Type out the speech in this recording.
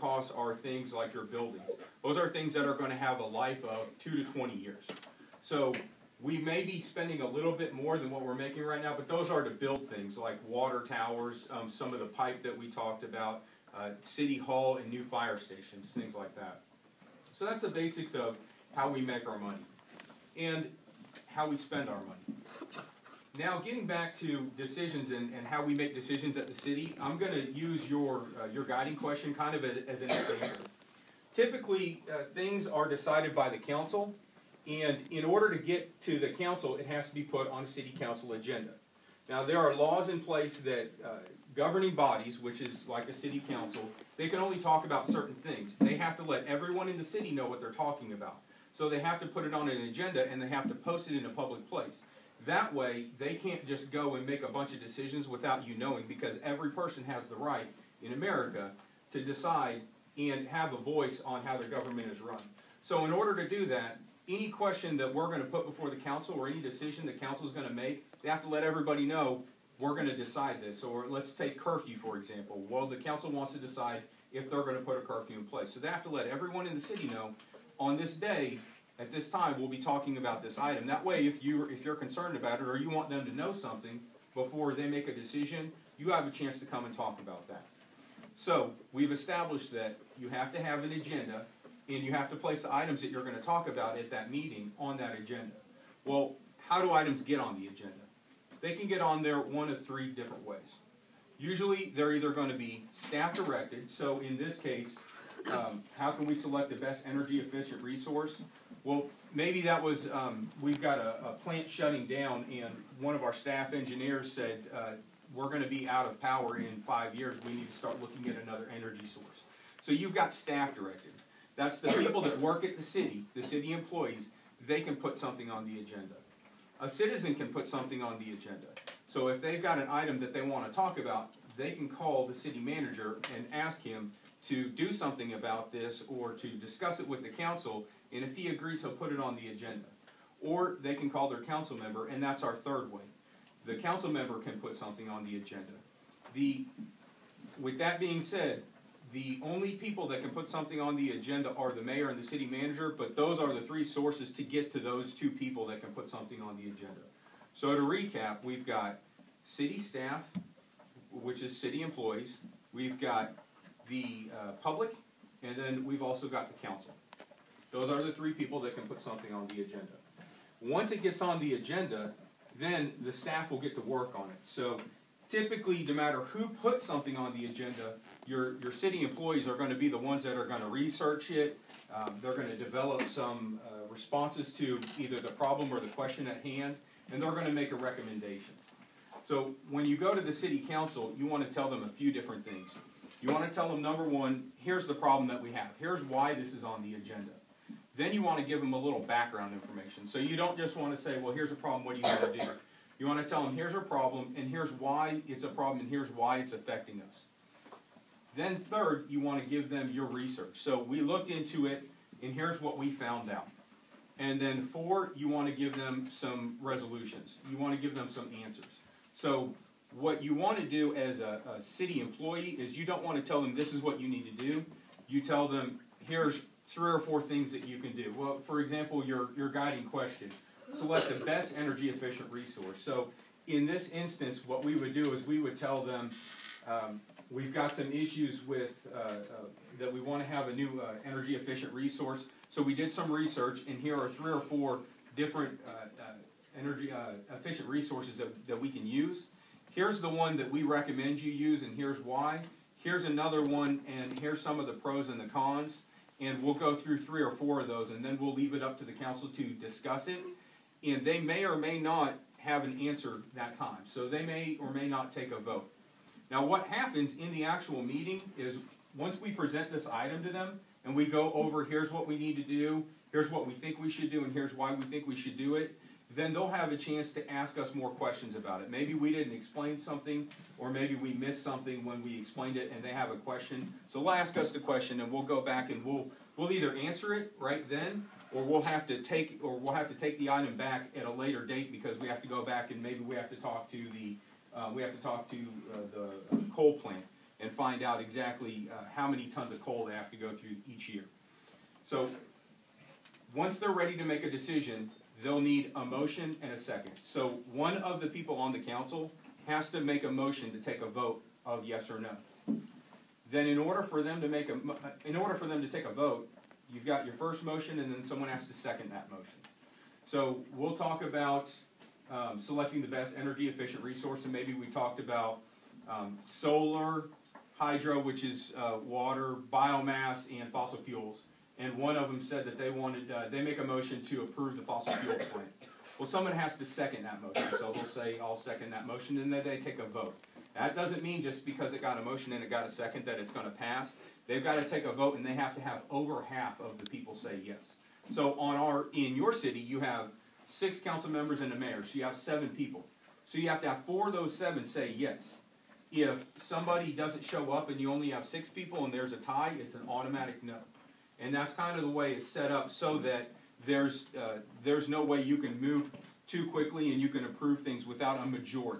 costs are things like your buildings. Those are things that are going to have a life of 2 to 20 years. So we may be spending a little bit more than what we're making right now, but those are to build things like water towers, some of the pipe that we talked about, City Hall and new fire stations, things like that. So that's the basics of how we make our money and how we spend our money. Now, getting back to decisions and how we make decisions at the city, I'm going to use your guiding question kind of as an example. Typically, things are decided by the council, and in order to get to the council, it has to be put on a city council agenda. Now, there are laws in place that governing bodies, which is like a city council, they can only talk about certain things. They have to let everyone in the city know what they're talking about. So they have to put it on an agenda, and they have to post it in a public place. That way, they can't just go and make a bunch of decisions without you knowing, because every person has the right in America to decide and have a voice on how their government is run. So in order to do that, any question that we're going to put before the council or any decision the council is going to make, they have to let everybody know we're going to decide this. Or let's take curfew, for example. Well, the council wants to decide if they're going to put a curfew in place. So they have to let everyone in the city know on this day, at this time, we'll be talking about this item. That way, if you're concerned about it or you want them to know something before they make a decision, you have a chance to come and talk about that. So we've established that you have to have an agenda, and you have to place the items that you're going to talk about at that meeting on that agenda. Well, how do items get on the agenda? They can get on there one of 3 different ways. Usually, they're either going to be staff-directed. So in this case, how can we select the best energy-efficient resource? Well, maybe that was, we've got a plant shutting down, and one of our staff engineers said, we're going to be out of power in 5 years. We need to start looking at another energy source. So you've got staff-directed. That's the people that work at the city employees. They can put something on the agenda. A citizen can put something on the agenda. So if they've got an item that they want to talk about, they can call the city manager and ask him to do something about this or to discuss it with the council, and if he agrees, he'll put it on the agenda. Or they can call their council member, and that's our third way. The council member can put something on the agenda. With that being said, the only people that can put something on the agenda are the mayor and the city manager, but those are the 3 sources to get to those 2 people that can put something on the agenda. So to recap, we've got city staff, which is city employees. We've got the public, and then we've also got the council. Those are the 3 people that can put something on the agenda. Once it gets on the agenda, then the staff will get to work on it. So typically, no matter who puts something on the agenda, your city employees are going to be the ones that are going to research it. They're going to develop some responses to either the problem or the question at hand, and they're going to make a recommendation. So when you go to the city council, you want to tell them a few different things. You want to tell them, number 1, here's the problem that we have. Here's why this is on the agenda. Then you want to give them a little background information. So you don't just want to say, well, here's a problem, what do you want to do? You want to tell them, here's our problem, and here's why it's a problem, and here's why it's affecting us. Then third, you want to give them your research. So we looked into it, and here's what we found out. And then 4, you want to give them some resolutions. You want to give them some answers. So what you want to do as a city employee is you don't want to tell them this is what you need to do. You tell them here's 3 or 4 things that you can do. Well, for example, your guiding question. Select the best energy efficient resource. So in this instance, what we would do is we would tell them we've got some issues with that we want to have a new energy efficient resource. So we did some research, and here are 3 or 4 different energy efficient resources that we can use. Here's the one that we recommend you use, and here's why. Here's another one, and here's some of the pros and the cons. And we'll go through 3 or 4 of those, and then we'll leave it up to the council to discuss it. And they may or may not have an answer that time. So they may or may not take a vote. Now what happens in the actual meeting is once we present this item to them, and we go over here's what we need to do, here's what we think we should do, and here's why we think we should do it, then they'll have a chance to ask us more questions about it. Maybe we didn't explain something, or maybe we missed something when we explained it and they have a question. So they'll ask us the question, and we'll go back and we'll either answer it right then, or we'll have to take the item back at a later date because we have to go back and maybe we have to talk to the coal plant. and find out exactly how many tons of coal they have to go through each year. So once they're ready to make a decision, they'll need a motion and a second. So one of the people on the council has to make a motion to take a vote of yes or no. Then in order for them to take a vote, you've got your first motion, and then someone has to second that motion. So we'll talk about selecting the best energy efficient resource, and maybe we talked about solar, hydro, which is water, biomass, and fossil fuels. And one of them said that they wanted, they make a motion to approve the fossil fuel plant. Well, someone has to second that motion. So they'll say, I'll second that motion, and then they take a vote. That doesn't mean just because it got a motion and it got a second that it's going to pass. They've got to take a vote, and they have to have over half of the people say yes. So in your city, you have 6 council members and a mayor, so you have 7 people. So you have to have 4 of those 7 say yes. If somebody doesn't show up and you only have 6 people and there's a tie, it's an automatic no. And that's kind of the way it's set up, so that there's no way you can move too quickly and you can approve things without a majority.